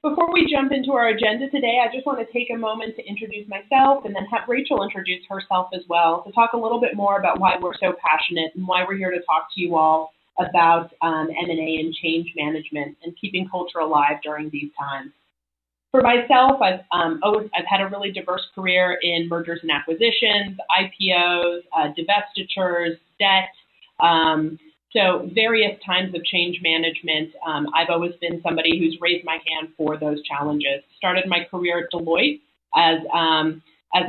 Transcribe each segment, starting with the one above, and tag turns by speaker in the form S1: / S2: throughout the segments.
S1: Before we jump into our agenda today, I just want to take a moment to introduce myself and then have Rachel introduce herself as well to talk a little bit more about why we're so passionate and why we're here to talk to you all about M&A and change management and keeping culture alive during these times. For myself, I've had a really diverse career in mergers and acquisitions, IPOs, divestitures, debt, so various times of change management. I've always been somebody who's raised my hand for those challenges. Started my career at Deloitte as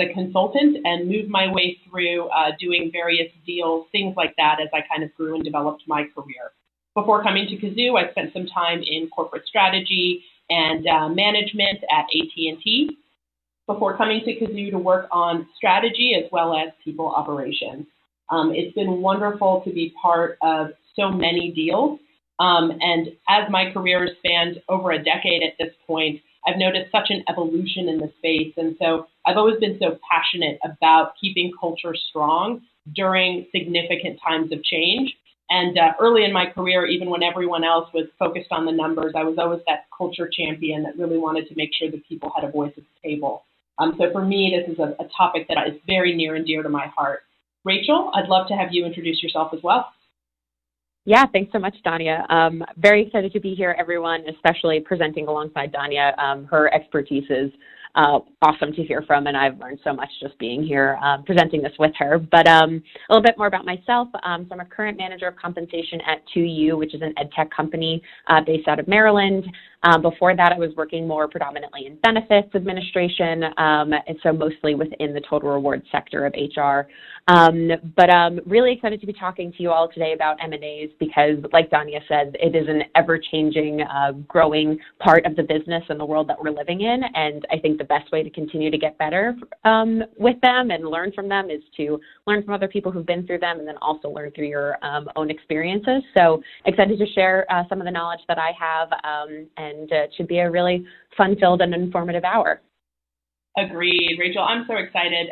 S1: a consultant and moved my way through doing various deals, things like that, as I kind of grew and developed my career. Before coming to Kazoo, I spent some time in corporate strategy and management at AT&T. Before coming to Kazoo to work on strategy as well as people operations. It's been wonderful to be part of so many deals. And as my career has spanned over a decade at this point, I've noticed such an evolution in the space. And so I've always been so passionate about keeping culture strong during significant times of change. And early in my career, even when everyone else was focused on the numbers, I was always that culture champion that really wanted to make sure that people had a voice at the table. So for me, this is a topic that is very near and dear to my heart. Rachel, I'd love to have you introduce yourself as well.
S2: Yeah, thanks so much, Danya. Very excited to be here, everyone, especially presenting alongside Danya. Her expertise is awesome to hear from, and I've learned so much just being here presenting this with her. But a little bit more about myself. So I'm a current manager of compensation at 2U, which is an ed tech company based out of Maryland. Before that, I was working more predominantly in benefits administration, and so mostly within the total reward sector of HR. But I'm really excited to be talking to you all today about M&As because, like Danya said, it is an ever-changing, growing part of the business and the world that we're living in. And I think the best way to continue to get better with them and learn from them is to learn from other people who've been through them and then also learn through your own experiences. So excited to share some of the knowledge that I have, and it should be a really fun-filled and informative hour.
S1: Agreed, Rachel. I'm so excited.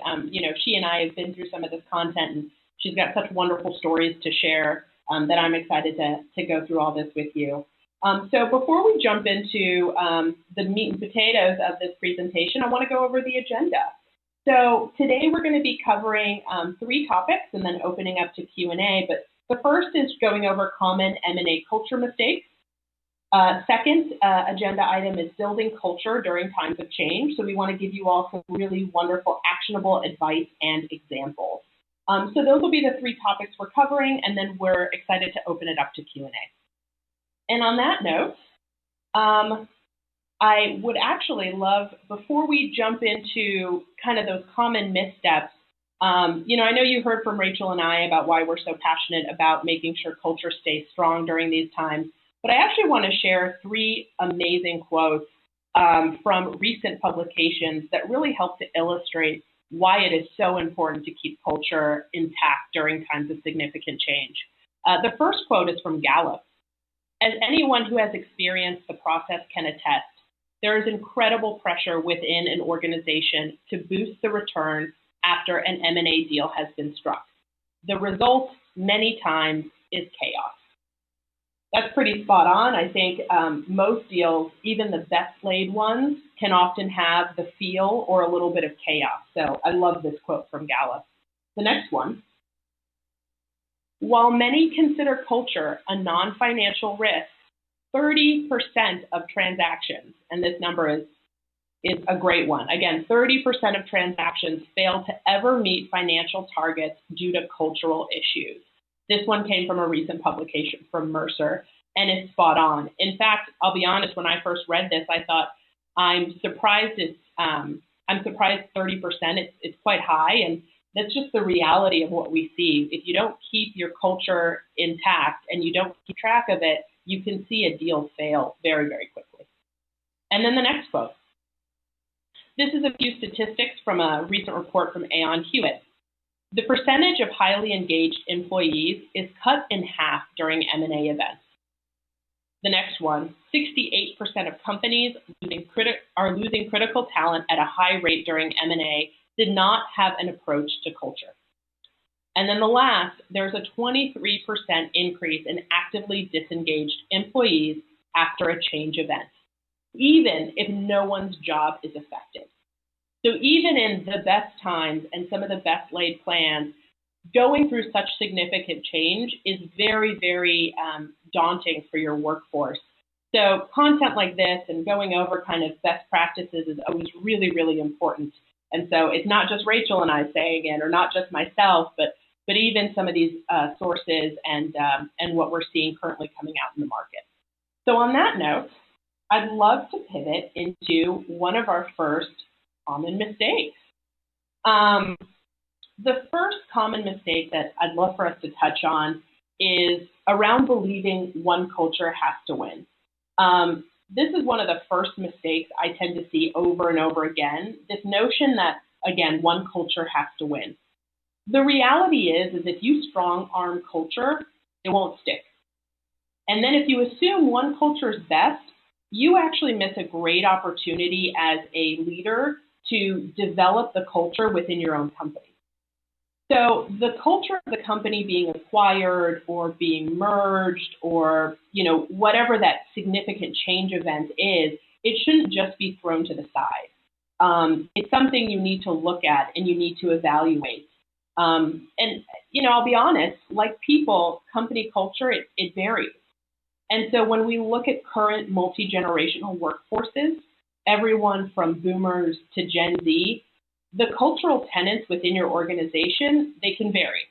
S1: She and I have been through some of this content, and she's got such wonderful stories to share that I'm excited to go through all this with you. So before we jump into the meat and potatoes of this presentation, I want to go over the agenda. So today we're going to be covering 3 topics and then opening up to Q&A. But the first is going over common M&A culture mistakes. Second agenda item is building culture during times of change. So we want to give you all some really wonderful, actionable advice and examples. So those will be the 3 topics we're covering, and then we're excited to open it up to Q&A. And on that note, I would actually love, before we jump into kind of those common missteps, I know you heard from Rachel and I about why we're so passionate about making sure culture stays strong during these times. But I actually want to share 3 amazing quotes from recent publications that really help to illustrate why it is so important to keep culture intact during times of significant change. The first quote is from Gallup. As anyone who has experienced the process can attest, there is incredible pressure within an organization to boost the return after an M&A deal has been struck. The result, many times, is chaos. That's pretty spot on. I think most deals, even the best laid ones, can often have the feel or a little bit of chaos. So I love this quote from Gallup. The next one. While many consider culture a non-financial risk, 30% of transactions, and this number is a great one. Again, 30% of transactions fail to ever meet financial targets due to cultural issues. This one came from a recent publication from Mercer, and it's spot on. In fact, I'll be honest, when I first read this, I thought, I'm surprised 30%. It's quite high, and that's just the reality of what we see. If you don't keep your culture intact and you don't keep track of it, you can see a deal fail very, very quickly. And then the next quote. This is a few statistics from a recent report from Aon Hewitt. The percentage of highly engaged employees is cut in half during M&A events. The next one, 68% of companies are losing critical talent at a high rate during M&A did not have an approach to culture. And then the last, there's a 23% increase in actively disengaged employees after a change event. even if no one's job is affected. So even in the best times and some of the best laid plans, going through such significant change is very, very daunting for your workforce. So content like this and going over kind of best practices is always really, really important. And so it's not just Rachel and I saying it, or not just myself, but even some of these sources and what we're seeing currently coming out in the market. So on that note, I'd love to pivot into one of our first common mistakes. The first common mistake that I'd love for us to touch on is around believing one culture has to win. This is one of the first mistakes I tend to see over and over again, this notion that, again, one culture has to win. The reality is if you strong-arm culture, it won't stick. And then if you assume one culture is best, you actually miss a great opportunity as a leader to develop the culture within your own company. So the culture of the company being acquired or being merged or, whatever that significant change event is, it shouldn't just be thrown to the side. It's something you need to look at and you need to evaluate. I'll be honest, like people, company culture, it varies. And so when we look at current multi-generational workforces, everyone from boomers to Gen Z, the cultural tenets within your organization, they can vary.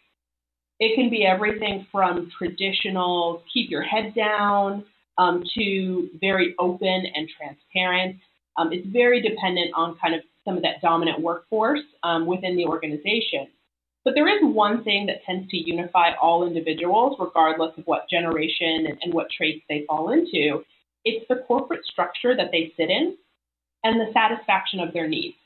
S1: It can be everything from traditional, keep your head down, to very open and transparent. It's very dependent on kind of some of that dominant workforce within the organization. But there is one thing that tends to unify all individuals, regardless of what generation and what traits they fall into. It's the corporate structure that they sit in and the satisfaction of their needs.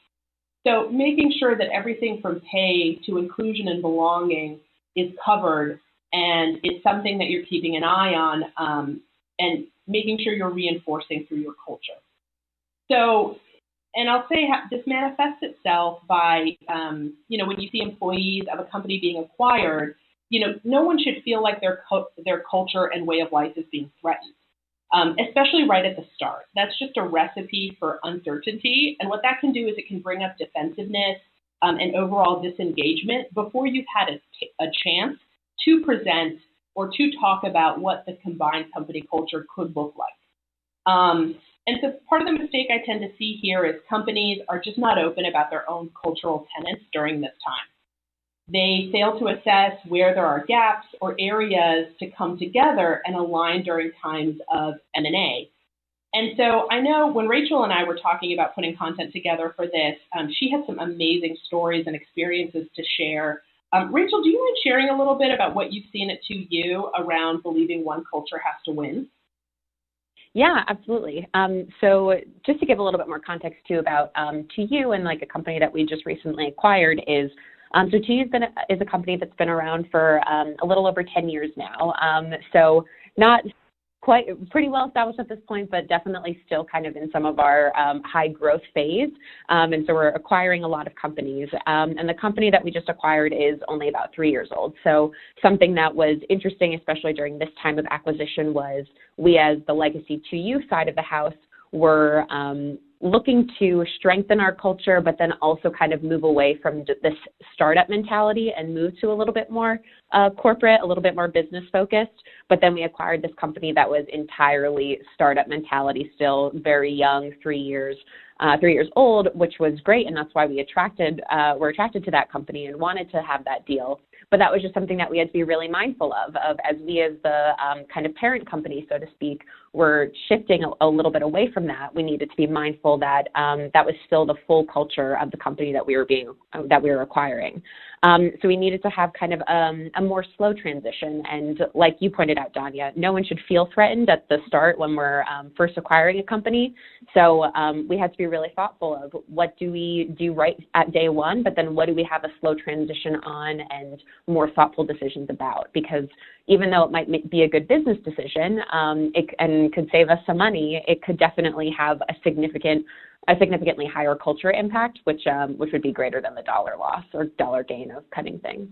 S1: So making sure that everything from pay to inclusion and belonging is covered and it's something that you're keeping an eye on and making sure you're reinforcing through your culture. So, and I'll say this manifests itself by, when you see employees of a company being acquired, no one should feel like their culture and way of life is being threatened. Especially right at the start. That's just a recipe for uncertainty. And what that can do is it can bring up defensiveness and overall disengagement before you've had a chance to present or to talk about what the combined company culture could look like. And so part of the mistake I tend to see here is companies are just not open about their own cultural tenets during this time. They fail to assess where there are gaps or areas to come together and align during times of M&A. And so I know when Rachel and I were talking about putting content together for this, she had some amazing stories and experiences to share. Rachel, do you mind sharing a little bit about what you've seen at 2U around believing one culture has to win?
S2: Yeah, absolutely. So just to give a little bit more context too about 2U and like a company that we just recently acquired is so 2U is a company that's been around for a little over 10 years now. So not quite pretty well established at this point, but definitely still kind of in some of our high growth phase. And so we're acquiring a lot of companies. And the company that we just acquired is only about 3 years old. So something that was interesting, especially during this time of acquisition, was we as the legacy 2U side of the house were looking to strengthen our culture, but then also kind of move away from this startup mentality and move to a little bit more corporate, a little bit more business focused. But then we acquired this company that was entirely startup mentality, still very young, 3 years old, which was great. And that's why were attracted to that company and wanted to have that deal. But that was just something that we had to be really mindful of as we as the kind of parent company, so to speak, were shifting a little bit away from that. We needed to be mindful that that was still the full culture of the company that we were acquiring. So we needed to have kind of a more slow transition. And like you pointed out, Danya, no one should feel threatened at the start when we're first acquiring a company. So we had to be really thoughtful of what do we do right at day one, but then what do we have a slow transition on and more thoughtful decisions about? Because even though it might be a good business decision and could save us some money, it could definitely have a significantly higher culture impact, which would be greater than the dollar loss or dollar gain of cutting things.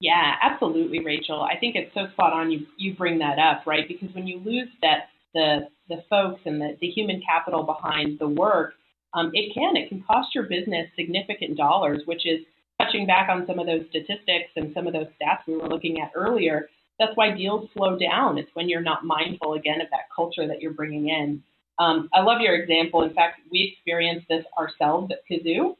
S1: Yeah, absolutely, Rachel. I think it's so spot on you bring that up, right? Because when you lose that the folks and the human capital behind the work, it can cost your business significant dollars, which is touching back on some of those statistics and some of those stats we were looking at earlier. That's why deals slow down. It's when you're not mindful, again, of that culture that you're bringing in. I love your example. In fact, we experienced this ourselves at Kazoo.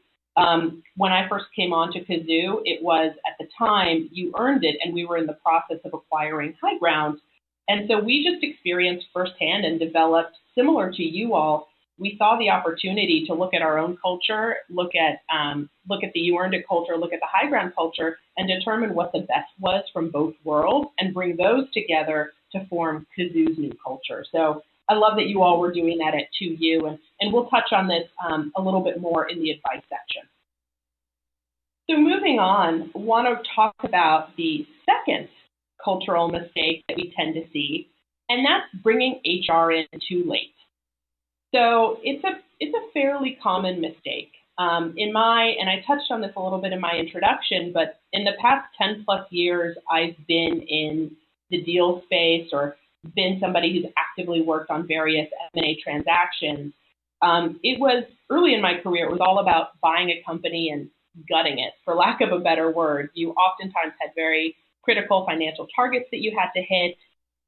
S1: When I first came on to Kazoo, it was, at the time, you earned it, and we were in the process of acquiring High Ground. And so we just experienced firsthand and developed, similar to you all, we saw the opportunity to look at our own culture, look at the you earned it culture, look at the High Ground culture, and determine what the best was from both worlds and bring those together to form Kazoo's new culture. So I love that you all were doing that at 2U, and we'll touch on this a little bit more in the advice section. So moving on, I want to talk about the second cultural mistake that we tend to see, and that's bringing HR in too late. So it's a fairly common mistake. And I touched on this a little bit in my introduction, but in the past 10 plus years, I've been in the deal space or been somebody who's actively worked on various M&A transactions. It was early in my career, it was all about buying a company and gutting it, for lack of a better word. You oftentimes had very critical financial targets that you had to hit.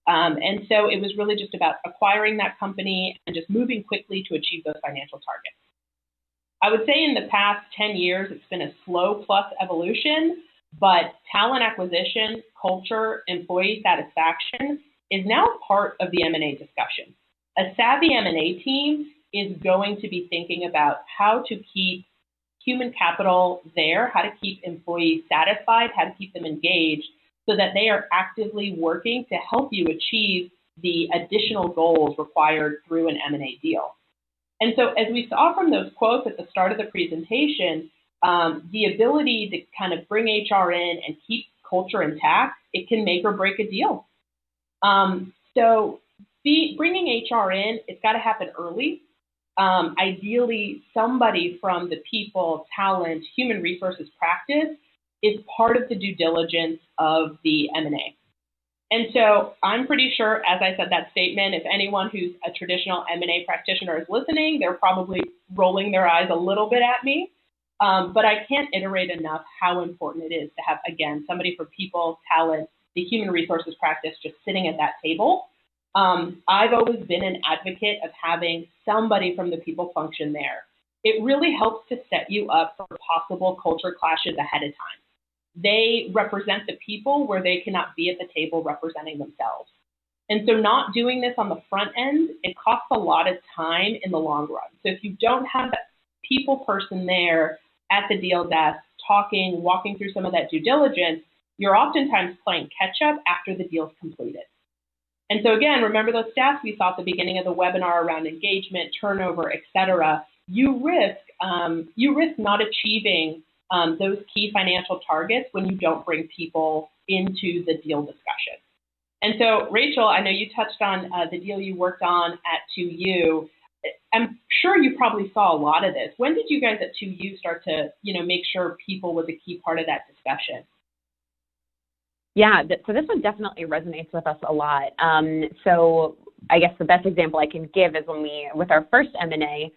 S1: And so it was really just about acquiring that company and just moving quickly to achieve those financial targets. I would say in the past 10 years, it's been a slow plus evolution, but talent acquisition, culture, employee satisfaction is now part of the M&A discussion. A savvy M&A team is going to be thinking about how to keep human capital there, how to keep employees satisfied, how to keep them engaged, so that they are actively working to help you achieve the additional goals required through an M&A deal. And so as we saw from those quotes at the start of the presentation, the ability to kind of bring HR in and keep culture intact, it can make or break a deal. So bringing HR in, it's got to happen early. Ideally, somebody from the people, talent, human resources practice is part of the due diligence of the M&A. And so I'm pretty sure, as I said that statement, if anyone who's a traditional M&A practitioner is listening, they're probably rolling their eyes a little bit at me. But I can't iterate enough how important it is to have, again, somebody for people, talent, the human resources practice just sitting at that table. I've always been an advocate of having somebody from the people function there. It really helps to set you up for possible culture clashes ahead of time. They represent the people where they cannot be at the table representing themselves. And so not doing this on the front end, it costs a lot of time in the long run. So if you don't have that people person there at the deal desk, talking, walking through some of that due diligence, you're oftentimes playing catch up after the deal's completed. And so again, remember those stats we saw at the beginning of the webinar around engagement, turnover, et cetera. You risk not achieving those key financial targets when you don't bring people into the deal discussion. And so, Rachel, I know you touched on the deal you worked on at 2U. I'm sure you probably saw a lot of this. When did you guys at 2U start to, make sure people was a key part of that discussion?
S2: Yeah, so this one definitely resonates with us a lot. So I guess the best example I can give is with our first M&A,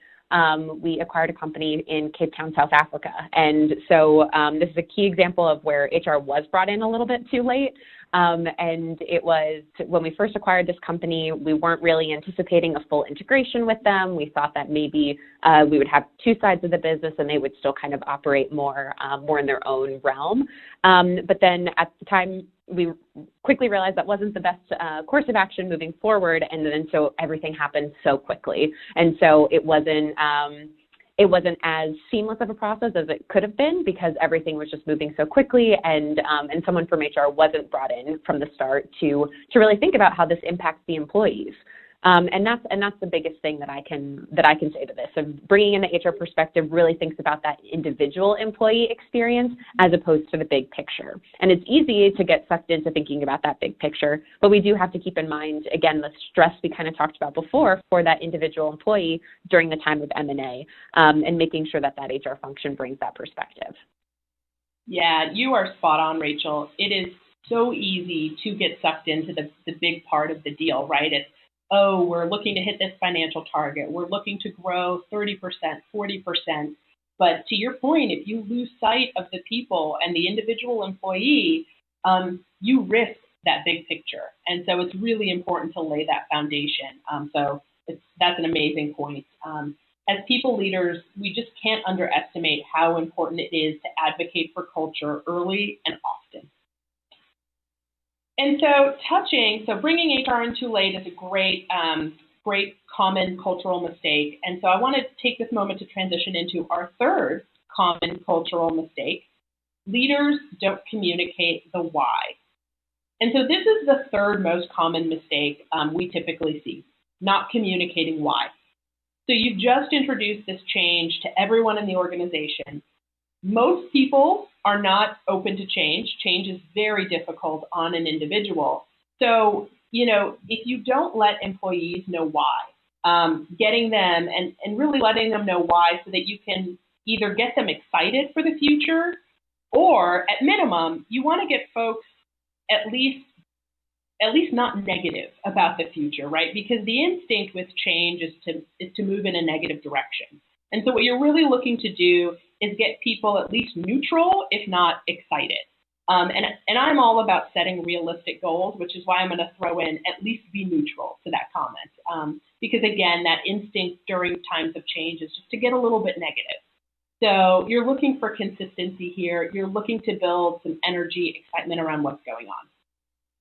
S2: we acquired a company in Cape Town, South Africa. And so this is a key example of where HR was brought in a little bit too late. And it was when we first acquired this company, we weren't really anticipating a full integration with them. We thought that maybe we would have two sides of the business and they would still kind of operate more in their own realm. But then at the time, we quickly realized that wasn't the best course of action moving forward. And then so everything happened so quickly. And so it wasn't as seamless of a process as it could have been because everything was just moving so quickly, and someone from HR wasn't brought in from the start to really think about how this impacts the employees. And that's the biggest thing that I can say to this. So bringing in the HR perspective really thinks about that individual employee experience as opposed to the big picture. And it's easy to get sucked into thinking about that big picture, but we do have to keep in mind, again, the stress we kind of talked about before for that individual employee during the time of M&A, and making sure that HR function brings that perspective.
S1: Yeah, you are spot on, Rachel. It is so easy to get sucked into the big part of the deal, right? It's oh, we're looking to hit this financial target. We're looking to grow 30%, 40%. But to your point, if you lose sight of the people and the individual employee, you risk that big picture. And so it's really important to lay that foundation. That's an amazing point. As people leaders, we just can't underestimate how important it is to advocate for culture early and often. And so bringing HR in too late is a great common cultural mistake. And so I want to take this moment to transition into our third common cultural mistake. Leaders don't communicate the why. And so this is the third most common mistake we typically see, not communicating why. So you've just introduced this change to everyone in the organization. Most people are not open to change. Change is very difficult on an individual. So, if you don't let employees know why, getting them and really letting them know why so that you can either get them excited for the future, or at minimum, you want to get folks at least not negative about the future, right? Because the instinct with change is to move in a negative direction. And so what you're really looking to do is get people at least neutral, if not excited. And I'm all about setting realistic goals, which is why I'm going to throw in at least be neutral to that comment. Because again, that instinct during times of change is just to get a little bit negative. So you're looking for consistency here. You're looking to build some energy, excitement around what's going on.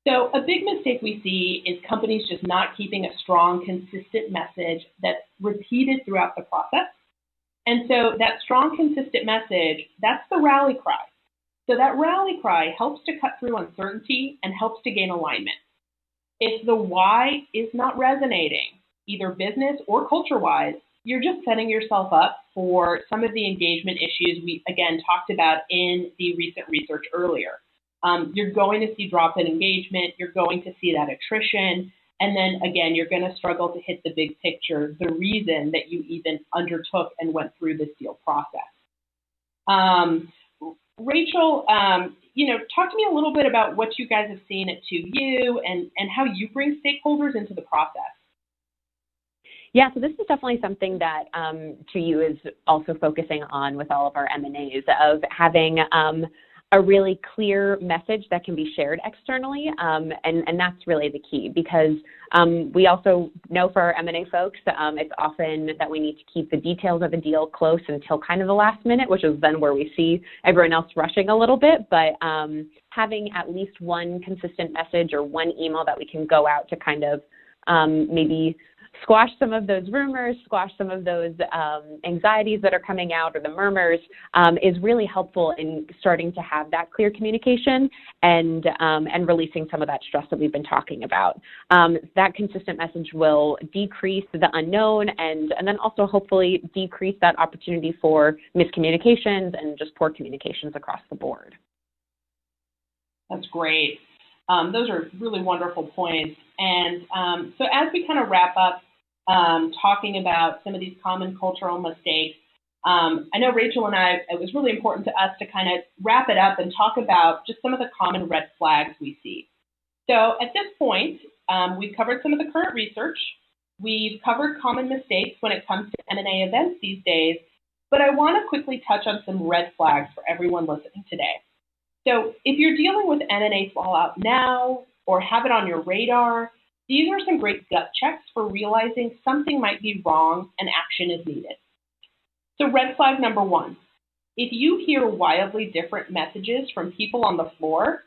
S1: So a big mistake we see is companies just not keeping a strong, consistent message that's repeated throughout the process. And so that strong, consistent message, that's the rally cry. So that rally cry helps to cut through uncertainty and helps to gain alignment. If the why is not resonating, either business or culture-wise, you're just setting yourself up for some of the engagement issues we, again, talked about in the recent research earlier. You're going to see drop in engagement. You're going to see that attrition. And then, again, you're going to struggle to hit the big picture, the reason that you even undertook and went through this deal process. Rachel, talk to me a little bit about what you guys have seen at 2U and how you bring stakeholders into the process.
S2: Yeah, so this is definitely something that 2U is also focusing on with all of our M&As, of having a really clear message that can be shared externally, and that's really the key, because we also know for our M&A folks, it's often that we need to keep the details of a deal close until kind of the last minute, which is then where we see everyone else rushing a little bit, but having at least one consistent message or one email that we can go out to kind of maybe squash some of those rumors, squash some of those anxieties that are coming out, or the murmurs, is really helpful in starting to have that clear communication and releasing some of that stress that we've been talking about. That consistent message will decrease the unknown and then also hopefully decrease that opportunity for miscommunications and just poor communications across the board.
S1: That's great. Those are really wonderful points. And so as we kind of wrap up talking about some of these common cultural mistakes, I know Rachel and I, it was really important to us to kind of wrap it up and talk about just some of the common red flags we see. So at this point, we've covered some of the current research. We've covered common mistakes when it comes to M&A events these days, but I want to quickly touch on some red flags for everyone listening today. So if you're dealing with M&A fallout now or have it on your radar, these are some great gut checks for realizing something might be wrong and action is needed. So red flag number one, if you hear wildly different messages from people on the floor,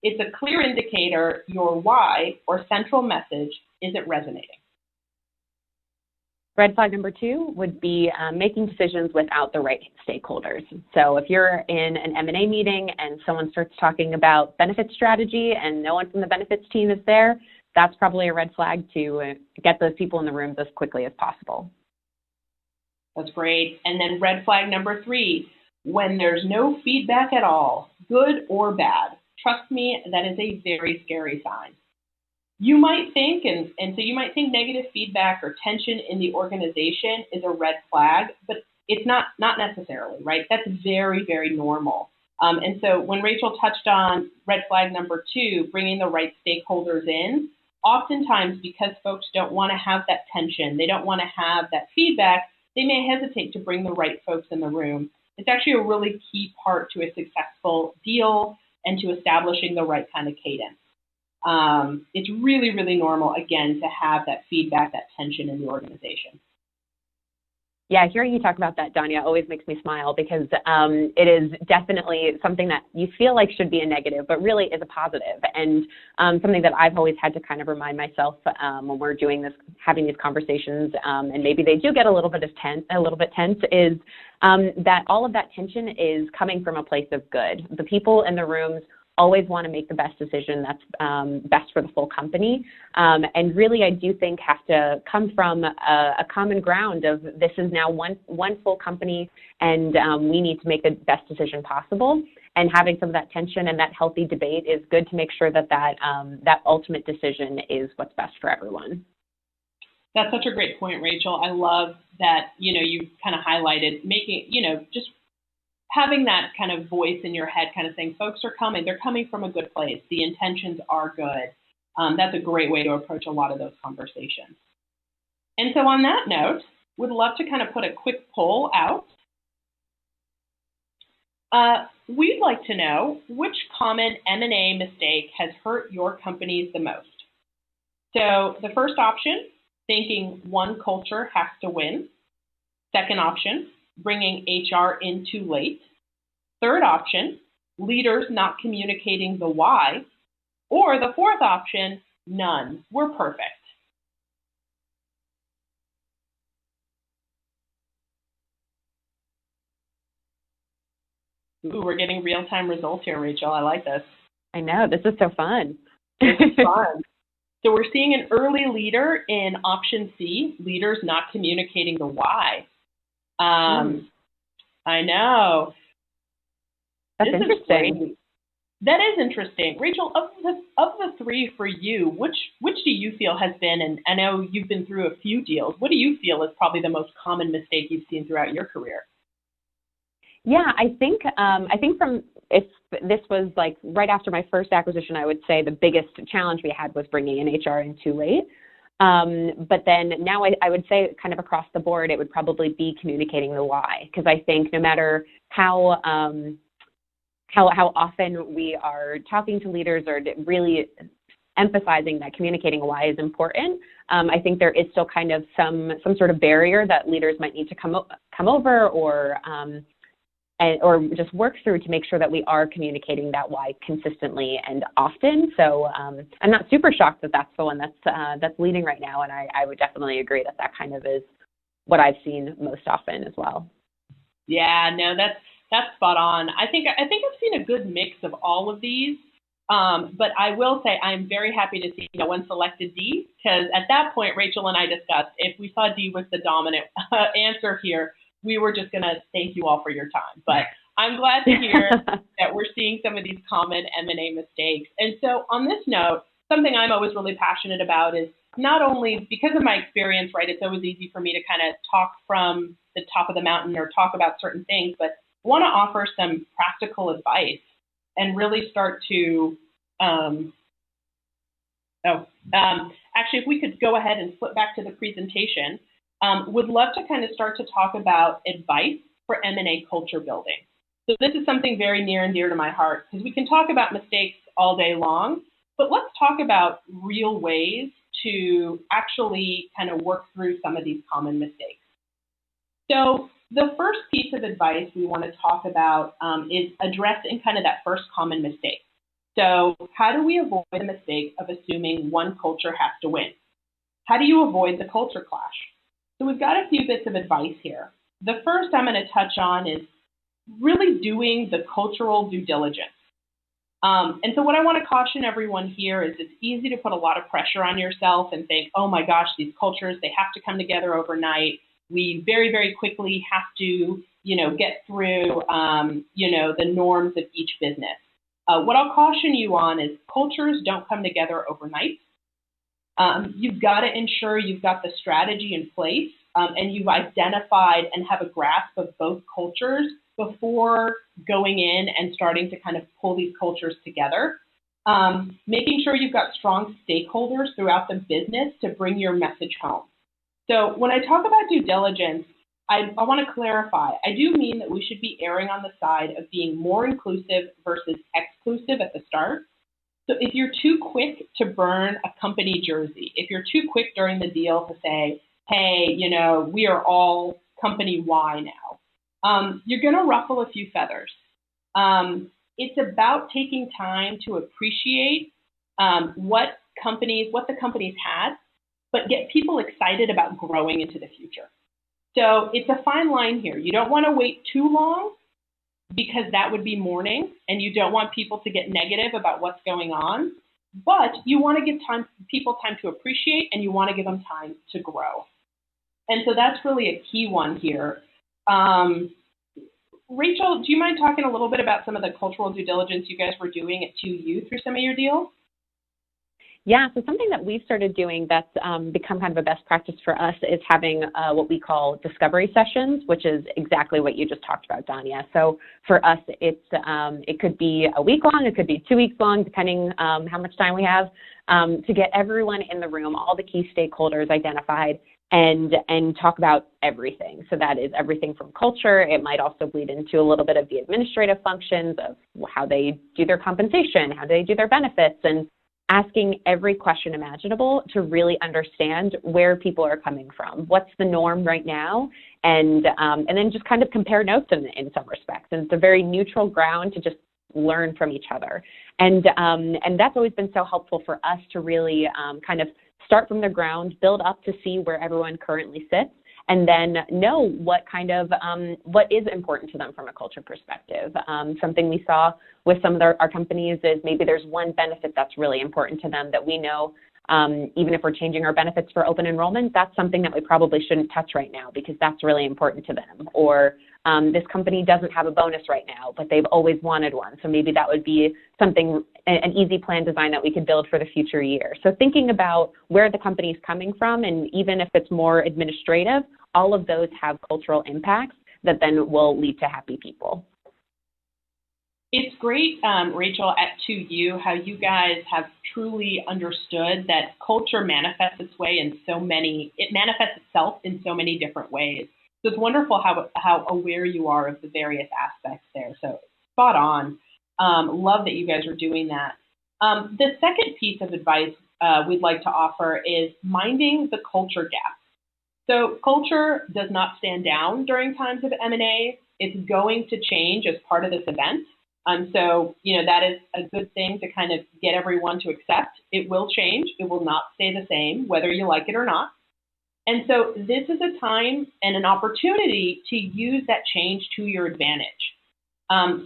S1: it's a clear indicator your why or central message isn't resonating.
S2: Red flag number two would be making decisions without the right stakeholders. So if you're in an M&A meeting and someone starts talking about benefit strategy and no one from the benefits team is there, that's probably a red flag to get those people in the rooms as quickly as possible.
S1: That's great. And then red flag number three, when there's no feedback at all, good or bad, trust me, that is a very scary sign. You might think, and so you might think negative feedback or tension in the organization is a red flag, but it's not necessarily, right? That's very, very normal. And so when Rachel touched on red flag number two, bringing the right stakeholders in, oftentimes, because folks don't want to have that tension, they don't want to have that feedback, they may hesitate to bring the right folks in the room. It's actually a really key part to a successful deal and to establishing the right kind of cadence. It's really, really normal, again, to have that feedback, that tension in the organization.
S2: Yeah, hearing you talk about that, Danya, always makes me smile because it is definitely something that you feel like should be a negative, but really is a positive. And something that I've always had to kind of remind myself when we're doing this, having these conversations, and maybe they do get a little bit tense, is that all of that tension is coming from a place of good. The people in the rooms always want to make the best decision that's best for the full company. And really, I do think have to come from a common ground of this is now one full company, and we need to make the best decision possible. And having some of that tension and that healthy debate is good to make sure that that ultimate decision is what's best for everyone.
S1: That's such a great point, Rachel. I love that, you kind of highlighted making, just having that kind of voice in your head kind of saying, folks are coming, they're coming from a good place. The intentions are good. That's a great way to approach a lot of those conversations. And so on that note, would love to kind of put a quick poll out. We'd like to know which common M&A mistake has hurt your companies the most. So the first option, thinking one culture has to win. Second option, bringing HR in too late. Third option, leaders not communicating the why. Or the fourth option, none. We're perfect. Ooh, we're getting real-time results here, Rachel. I like this.
S2: I know. This is so fun.
S1: This is fun. So we're seeing an early leader in option C, leaders not communicating the why. I know.
S2: That's interesting.
S1: That is interesting. Rachel, of the three for you, which do you feel has been, and I know you've been through a few deals, what do you feel is probably the most common mistake you've seen throughout your career?
S2: Yeah, I think if this was like right after my first acquisition, I would say the biggest challenge we had was bringing in HR in too late. But then now I would say kind of across the board, it would probably be communicating the why, because I think no matter how often we are talking to leaders or really emphasizing that communicating why is important, I think there is still kind of some sort of barrier that leaders might need to come over or just work through to make sure that we are communicating that why consistently and often. So I'm not super shocked that that's the one that's leading right now, and I would definitely agree that kind of is what I've seen most often as well. Yeah,
S1: no, that's spot on. I think I've seen a good mix of all of these, but I will say I'm very happy to see no one selected D, because at that point, Rachel and I discussed if we saw D was the dominant answer here, we were just going to thank you all for your time. But I'm glad to hear that we're seeing some of these common M&A mistakes. And so on this note, something I'm always really passionate about is not only because of my experience, right, it's always easy for me to kind of talk from the top of the mountain or talk about certain things, but I want to offer some practical advice and really start to, actually, if we could go ahead and flip back to the presentation, would love to kind of start to talk about advice for M&A culture building. So this is something very near and dear to my heart, because we can talk about mistakes all day long, but let's talk about real ways to actually kind of work through some of these common mistakes. So the first piece of advice we want to talk about is addressing kind of that first common mistake. So how do we avoid the mistake of assuming one culture has to win? How do you avoid the culture clash? So we've got a few bits of advice here. The first I'm going to touch on is really doing the cultural due diligence. And so what I want to caution everyone here is it's easy to put a lot of pressure on yourself and think, oh my gosh, these cultures, they have to come together overnight. We very, very quickly have to, get through, the norms of each business. What I'll caution you on is cultures don't come together overnight. You've got to ensure you've got the strategy in place and you've identified and have a grasp of both cultures before going in and starting to kind of pull these cultures together. Making sure you've got strong stakeholders throughout the business to bring your message home. So when I talk about due diligence, I want to clarify. I do mean that we should be erring on the side of being more inclusive versus exclusive at the start. So if you're too quick to burn a company jersey, if you're too quick during the deal to say, hey, we are all company Y now, you're going to ruffle a few feathers. It's about taking time to appreciate what the company's had, but get people excited about growing into the future. So it's a fine line here. You don't want to wait too long because that would be mourning, and you don't want people to get negative about what's going on, but you want to give people time to appreciate, and you want to give them time to grow. And so that's really a key one here. Rachel, do you mind talking a little bit about some of the cultural due diligence you guys were doing at 2U through some of your deals?
S2: Yeah, so something that we've started doing that's become kind of a best practice for us is having what we call discovery sessions, which is exactly what you just talked about, Danya. So for us, it could be a week long, it could be 2 weeks long, depending how much time we have, to get everyone in the room, all the key stakeholders identified, and talk about everything. So that is everything from culture. It might also bleed into a little bit of the administrative functions of how they do their compensation, how they do their benefits, and asking every question imaginable to really understand where people are coming from, what's the norm right now, and then just kind of compare notes in some respects. And it's a very neutral ground to just learn from each other. And that's always been so helpful for us to really kind of start from the ground, build up to see where everyone currently sits, and then know what is important to them from a culture perspective. Something we saw with some of our companies is maybe there's one benefit that's really important to them that we know, even if we're changing our benefits for open enrollment, that's something that we probably shouldn't touch right now because that's really important to them. Or this company doesn't have a bonus right now, but they've always wanted one. So maybe that would be something, an easy plan design that we could build for the future year. So thinking about where the company is coming from, and even if it's more administrative, all of those have cultural impacts that then will lead to happy people.
S1: It's great, Rachel, at 2U, how you guys have truly understood that culture manifests it manifests itself in so many different ways. So it's wonderful how aware you are of the various aspects there. So spot on. Love that you guys are doing that. The second piece of advice we'd like to offer is minding the culture gap. So culture does not stand down during times of M&A. It's going to change as part of this event. So, that is a good thing to kind of get everyone to accept. It will change. It will not stay the same, whether you like it or not. And so this is a time and an opportunity to use that change to your advantage.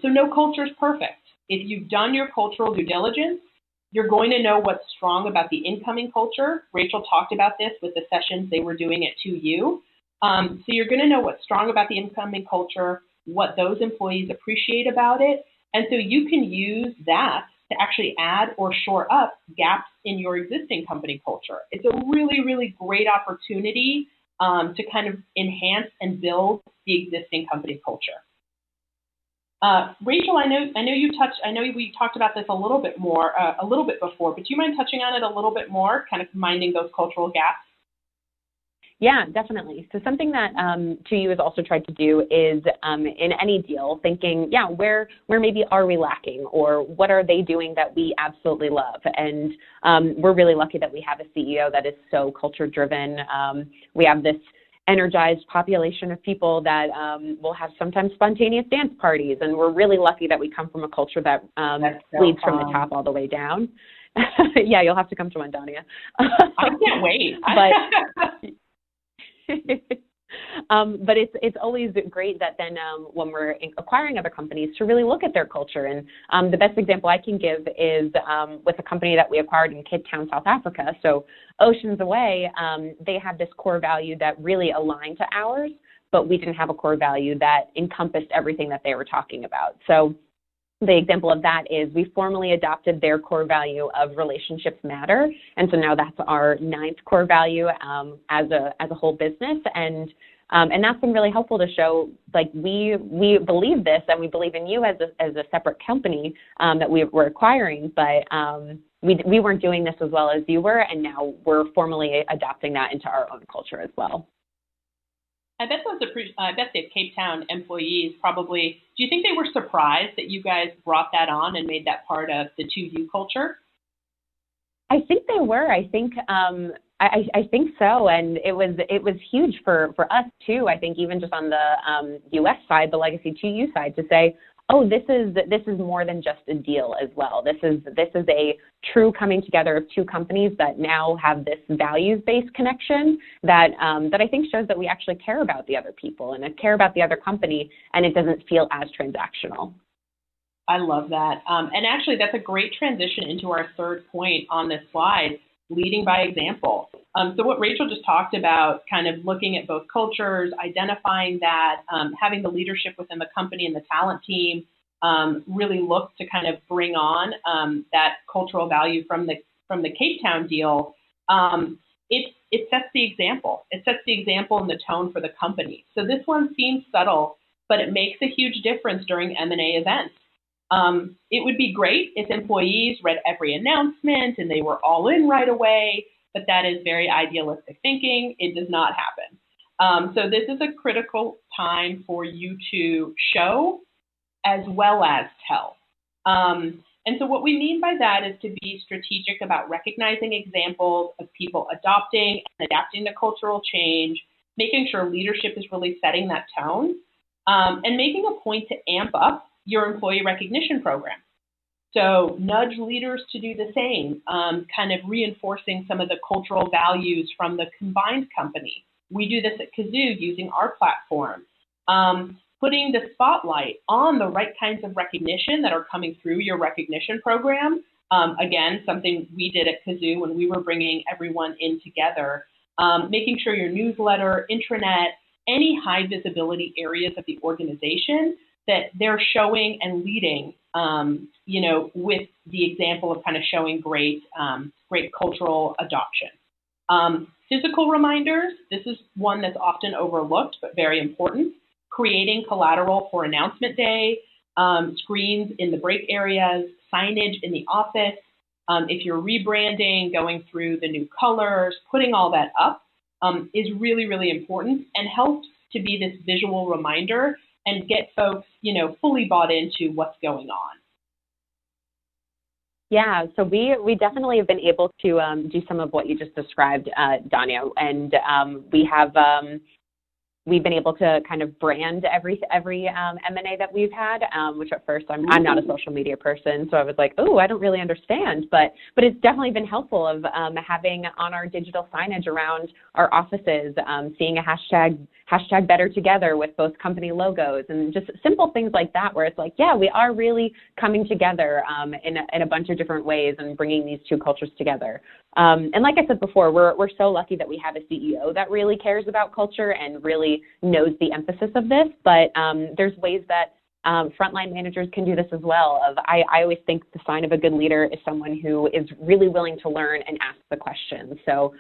S1: So no culture is perfect. If you've done your cultural due diligence, you're going to know what's strong about the incoming culture. Rachel talked about this with the sessions they were doing at 2U. So you're going to know what's strong about the incoming culture, what those employees appreciate about it. And so you can use that to actually add or shore up gaps in your existing company culture. It's a really, really great opportunity to kind of enhance and build the existing company culture. Rachel, I know we talked about this a little bit before, but do you mind touching on it a little bit more, kind of minding those cultural gaps?
S2: Yeah, definitely. So something that 2U has also tried to do is in any deal thinking, where maybe are we lacking, or what are they doing that we absolutely love? And we're really lucky that we have a CEO that is so culture driven. We have this energized population of people that will have sometimes spontaneous dance parties, and we're really lucky that we come from a culture that leads from the top all the way down. Yeah, you'll have to come to one, Danya.
S1: I can't wait.
S2: But it's always great that then when we're acquiring other companies to really look at their culture. And the best example I can give is with a company that we acquired in Cape Town, South Africa. So oceans away, they had this core value that really aligned to ours, but we didn't have a core value that encompassed everything that they were talking about. So the example of that is we formally adopted their core value of relationships matter. And so now that's our 9th core value as a whole business. And And that's been really helpful to show, like, we believe this and we believe in you as a separate company that we're acquiring, but we weren't doing this as well as you were, and now we're formally adopting that into our own culture as well.
S1: I bet the Cape Town employees probably, do you think they were surprised that you guys brought that on and made that part of the 2U culture?
S2: I think they were. I think so, and it was huge for us too. I think even just on the U.S. side, the legacy 2U side, to say, oh, this is more than just a deal as well. This is a true coming together of two companies that now have this values-based connection that I think shows that we actually care about the other people and care about the other company, and it doesn't feel as transactional.
S1: I love that. And actually, that's a great transition into our third point on this slide, leading by example. So what Rachel just talked about, kind of looking at both cultures, identifying that, having the leadership within the company and the talent team really look to kind of bring on that cultural value from the Cape Town deal. It sets the example. It sets the example and the tone for the company. So this one seems subtle, but it makes a huge difference during M&A events. It would be great if employees read every announcement and they were all in right away, but that is very idealistic thinking. It does not happen. So this is a critical time for you to show as well as tell. And so what we mean by that is to be strategic about recognizing examples of people adopting and adapting to cultural change, making sure leadership is really setting that tone, and making a point to amp up your employee recognition program. So nudge leaders to do the same, kind of reinforcing some of the cultural values from the combined company. We do this at Kazoo using our platform, putting the spotlight on the right kinds of recognition that are coming through your recognition program. Again, something we did at Kazoo when we were bringing everyone in together, making sure your newsletter, intranet, any high visibility areas of the organization that they're showing and leading, with the example of kind of showing great cultural adoption. Physical reminders, this is one that's often overlooked, but very important. Creating collateral for announcement day, screens in the break areas, signage in the office. If you're rebranding, going through the new colors, putting all that up is really, really important and helps to be this visual reminder and get folks, fully bought into what's going on.
S2: Yeah, so we definitely have been able to do some of what you just described, Danya, and we've been able to kind of brand every M&A that we've had, which at first I'm not a social media person, so I was like, oh, I don't really understand, but it's definitely been helpful of having on our digital signage around our offices, seeing a hashtag better together with both company logos, and just simple things like that where it's like, yeah, we are really coming together in a bunch of different ways and bringing these two cultures together. And like I said before, we're so lucky that we have a CEO that really cares about culture and really knows the emphasis of this, but there's ways that frontline managers can do this as well. I always think the sign of a good leader is someone who is really willing to learn and ask the questions. So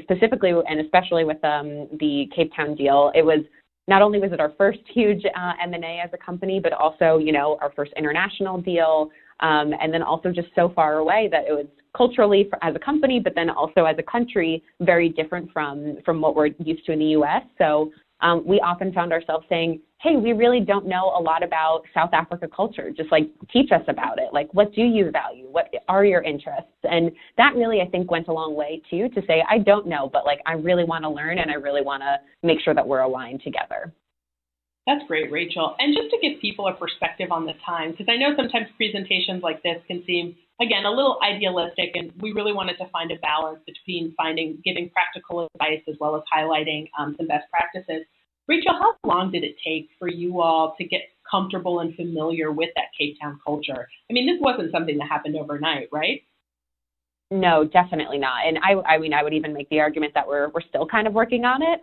S2: specifically and especially with the Cape Town deal, it was not only was it our first huge M&A as a company, but also, our first international deal, and then also just so far away that it was culturally as a company, but then also as a country, very different from what we're used to in the U.S. So we often found ourselves saying, hey, we really don't know a lot about South Africa culture. Just teach us about it. What do you value? What are your interests? And that really, I think, went a long way too, to say, I don't know, but I really want to learn and I really want to make sure that we're aligned together.
S1: That's great, Rachel. And just to give people a perspective on the time, because I know sometimes presentations like this can seem, again, a little idealistic, and we really wanted to find a balance between giving practical advice as well as highlighting some best practices. Rachel, how long did it take for you all to get comfortable and familiar with that Cape Town culture? I mean, this wasn't something that happened overnight, right?
S2: No, definitely not. And I mean, I would even make the argument that we're still kind of working on it,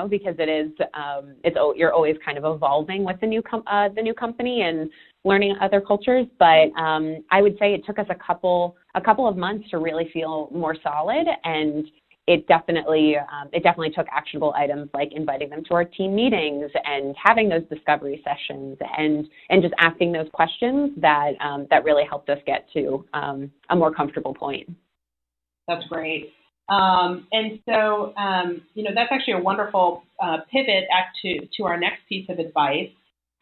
S2: because it is, you're always kind of evolving with the new company and learning other cultures. But I would say it took us a couple of months to really feel more solid. And it definitely took actionable items like inviting them to our team meetings and having those discovery sessions and just asking those questions that really helped us get to a more comfortable point.
S1: That's great. And so, that's actually a wonderful pivot to our next piece of advice.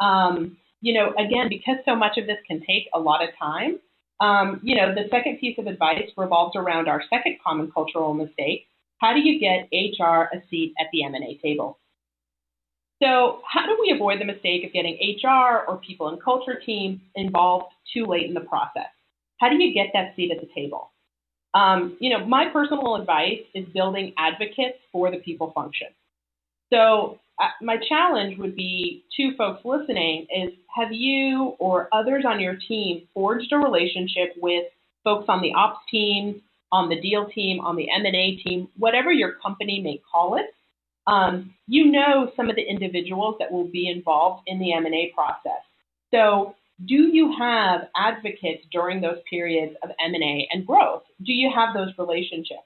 S1: Again, because so much of this can take a lot of time, the second piece of advice revolves around our second common cultural mistake. How do you get HR a seat at the M&A table? So how do we avoid the mistake of getting HR or people and culture teams involved too late in the process? How do you get that seat at the table? My personal advice is building advocates for the people function. So my challenge would be to folks listening is, have you or others on your team forged a relationship with folks on the ops team, on the deal team, on the M&A team, whatever your company may call it? Some of the individuals that will be involved in the M&A process. So do you have advocates during those periods of M&A and growth? Do you have those relationships?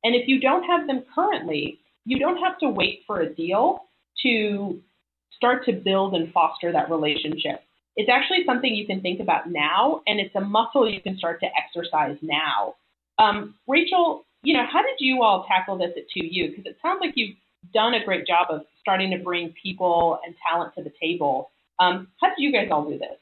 S1: And if you don't have them currently, you don't have to wait for a deal to start to build and foster that relationship. It's actually something you can think about now, and it's a muscle you can start to exercise now. Rachel, how did you all tackle this at 2U? Because it sounds like you've done a great job of starting to bring people and talent to the table. How did you guys all do this?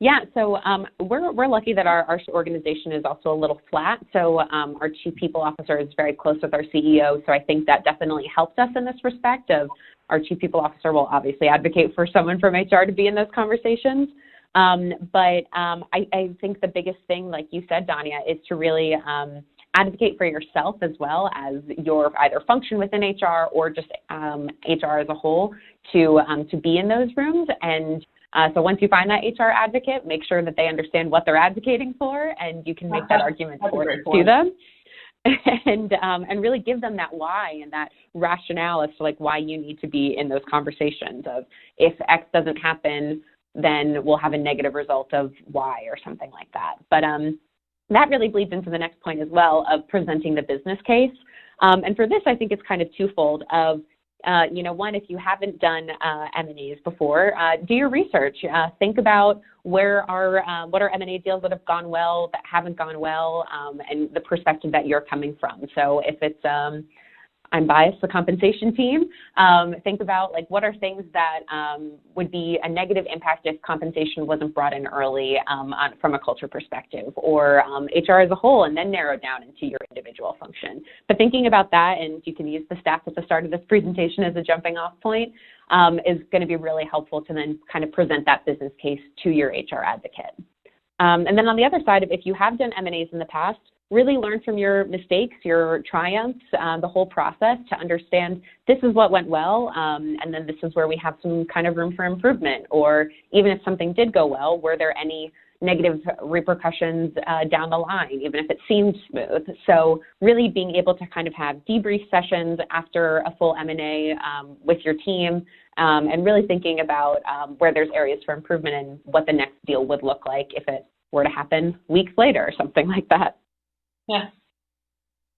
S2: Yeah, so we're lucky that our organization is also a little flat. So our chief people officer is very close with our CEO. So I think that definitely helped us in this respect of our chief people officer will obviously advocate for someone from HR to be in those conversations. But I think the biggest thing, like you said, Danya, is to really advocate for yourself as well as your either function within HR or just HR as a whole to be in those rooms. And so once you find that HR advocate, make sure that they understand what they're advocating for, and you can make that argument to them, and really give them that why and that rationale as to like why you need to be in those conversations of if X doesn't happen, then we'll have a negative result of Y or something like that. But that really bleeds into the next point as well of presenting the business case. And for this, I think it's kind of twofold of one, if you haven't done M&As before, do your research. Think about what are M&A deals that have gone well, that haven't gone well, and the perspective that you're coming from. So if it's I'm biased, the compensation team, think about like what are things that would be a negative impact if compensation wasn't brought in early from a culture perspective, or HR as a whole, and then narrow down into your individual function. But thinking about that, and you can use the stats at the start of this presentation as a jumping off point, is going to be really helpful to then kind of present that business case to your HR advocate. And then on the other side, if you have done M&As in the past, really learn from your mistakes, your triumphs, the whole process to understand this is what went well, and then this is where we have some kind of room for improvement. Or even if something did go well, were there any negative repercussions down the line, even if it seemed smooth? So really being able to kind of have debrief sessions after a full M&A with your team, and really thinking about where there's areas for improvement and what the next deal would look like if it were to happen weeks later or something like that.
S1: Yeah,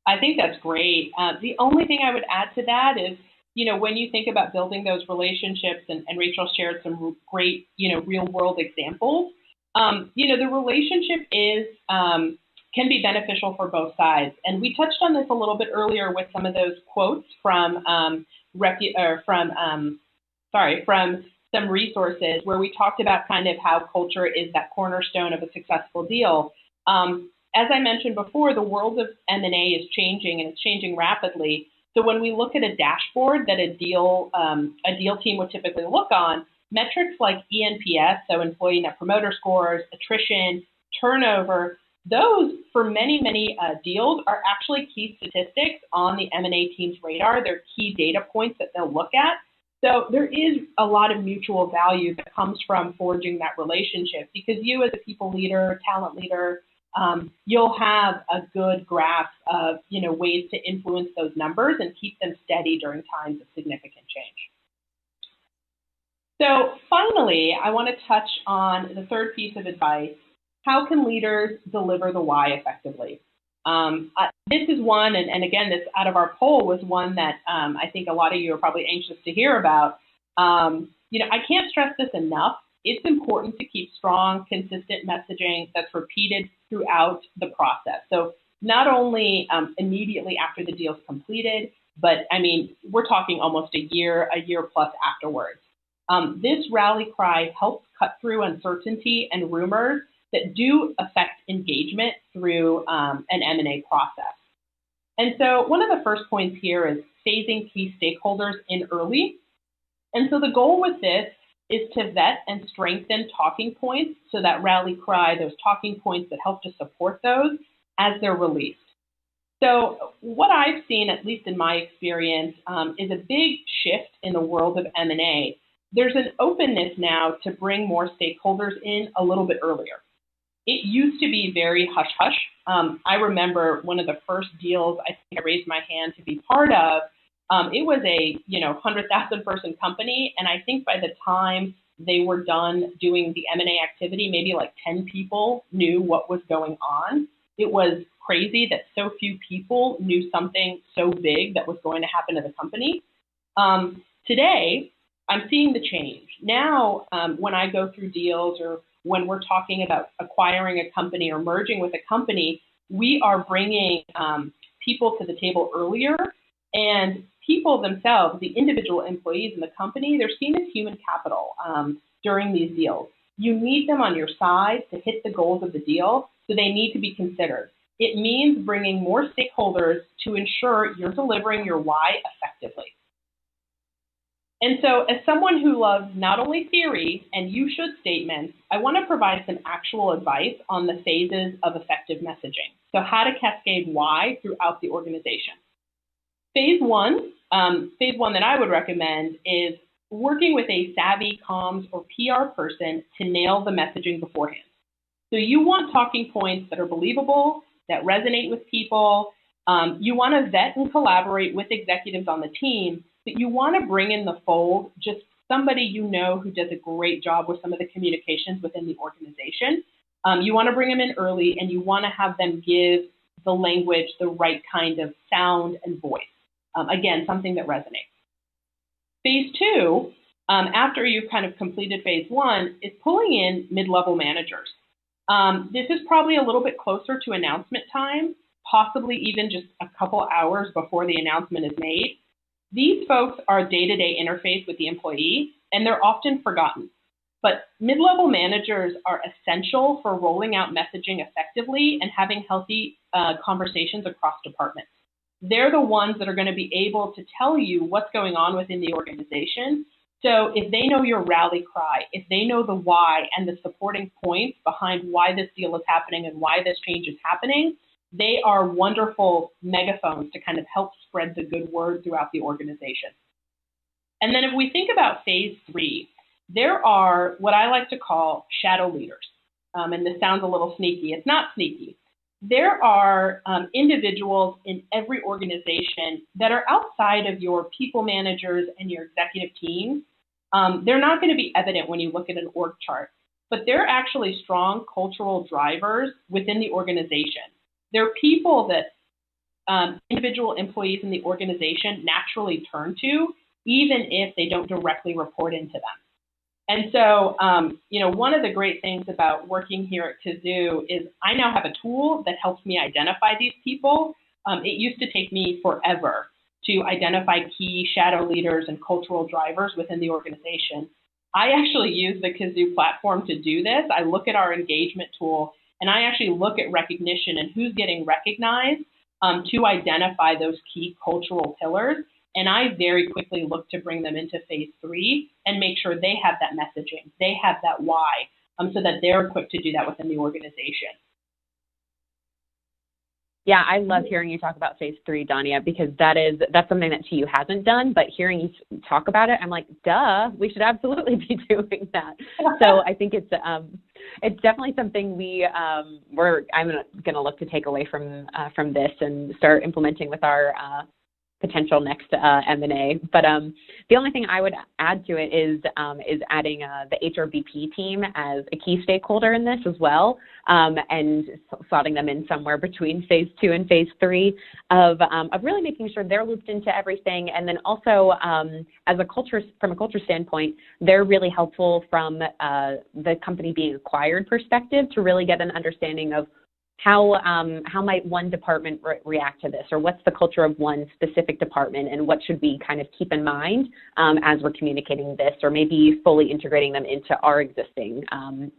S1: I think that's great. The only thing I would add to that is, when you think about building those relationships, and Rachel shared some great, real world examples, the relationship can be beneficial for both sides. And we touched on this a little bit earlier with some of those quotes from some resources where we talked about kind of how culture is that cornerstone of a successful deal. As I mentioned before, the world of M&A is changing, and it's changing rapidly. So when we look at a dashboard that a deal team would typically look on, metrics like ENPS, so employee net promoter scores, attrition, turnover, those for many, many deals are actually key statistics on the M&A team's radar. They're key data points that they'll look at. So there is a lot of mutual value that comes from forging that relationship, because you as a people leader, talent leader, you'll have a good grasp of, ways to influence those numbers and keep them steady during times of significant change. So finally, I want to touch on the third piece of advice. How can leaders deliver the why effectively? This is one, and again, this out of our poll was one that I think a lot of you are probably anxious to hear about. I can't stress this enough. It's important to keep strong, consistent messaging that's repeated throughout the process. So not only immediately after the deal's completed, but I mean, we're talking almost a year plus afterwards. This rally cry helps cut through uncertainty and rumors that do affect engagement through an M&A process. And so one of the first points here is phasing key stakeholders in early. And so the goal with this is to vet and strengthen talking points so that rally cry, those talking points that help to support those as they're released. So what I've seen, at least in my experience, is a big shift in the world of M&A. There's an openness now to bring more stakeholders in a little bit earlier. It used to be very hush-hush. I remember one of the first deals I think I raised my hand to be part of. It was a 100,000 person company, and I think by the time they were done doing the M&A activity, maybe like 10 people knew what was going on. It was crazy that so few people knew something so big that was going to happen to the company. Today, I'm seeing the change. Now, when I go through deals or when we're talking about acquiring a company or merging with a company, we are bringing people to the table earlier, and people themselves, the individual employees in the company, they're seen as human capital during these deals. You need them on your side to hit the goals of the deal, so they need to be considered. It means bringing more stakeholders to ensure you're delivering your why effectively. And so as someone who loves not only theory and you should statements, I want to provide some actual advice on the phases of effective messaging. So how to cascade why throughout the organization. Phase one that I would recommend is working with a savvy comms or PR person to nail the messaging beforehand. So you want talking points that are believable, that resonate with people. You want to vet and collaborate with executives on the team, but you want to bring in the fold just somebody you know who does a great job with some of the communications within the organization. You want to bring them in early, and you want to have them give the language the right kind of sound and voice. Again, something that resonates. Phase two, after you've kind of completed phase one, is pulling in mid-level managers. This is probably a little bit closer to announcement time, possibly even just a couple hours before the announcement is made. These folks are day-to-day interface with the employee, and they're often forgotten. But mid-level managers are essential for rolling out messaging effectively and having healthy conversations across departments. They're the ones that are going to be able to tell you what's going on within the organization. So if they know your rally cry, if they know the why and the supporting points behind why this deal is happening and why this change is happening, they are wonderful megaphones to kind of help spread the good word throughout the organization. And then if we think about phase three, there are what I like to call shadow leaders. And this sounds a little sneaky. It's not sneaky. There are individuals in every organization that are outside of your people managers and your executive teams. They're not going to be evident when you look at an org chart, but they're actually strong cultural drivers within the organization. They're people that individual employees in the organization naturally turn to, even if they don't directly report into them. And so, one of the great things about working here at Kazoo is I now have a tool that helps me identify these people. It used to take me forever to identify key shadow leaders and cultural drivers within the organization. I actually use the Kazoo platform to do this. I look at our engagement tool, and I actually look at recognition and who's getting recognized to identify those key cultural pillars. And I very quickly look to bring them into phase three and make sure they have that messaging, they have that why, so that they're equipped to do that within the organization.
S2: Yeah, I love hearing you talk about phase three, Dania, because that's something that TU hasn't done, but hearing you talk about it, I'm like, duh, we should absolutely be doing that. So I think it's definitely something I'm going to look to take away from this and start implementing with our potential next M&A. But the only thing I would add to it is adding the HRBP team as a key stakeholder in this as well, and slotting them in somewhere between phase 2 and phase 3 of really making sure they're looped into everything. And then also from a culture standpoint, they're really helpful from the company being acquired perspective to really get an understanding of how might one department react to this, or what's the culture of one specific department, and what should we kind of keep in mind as we're communicating this, or maybe fully integrating them into our existing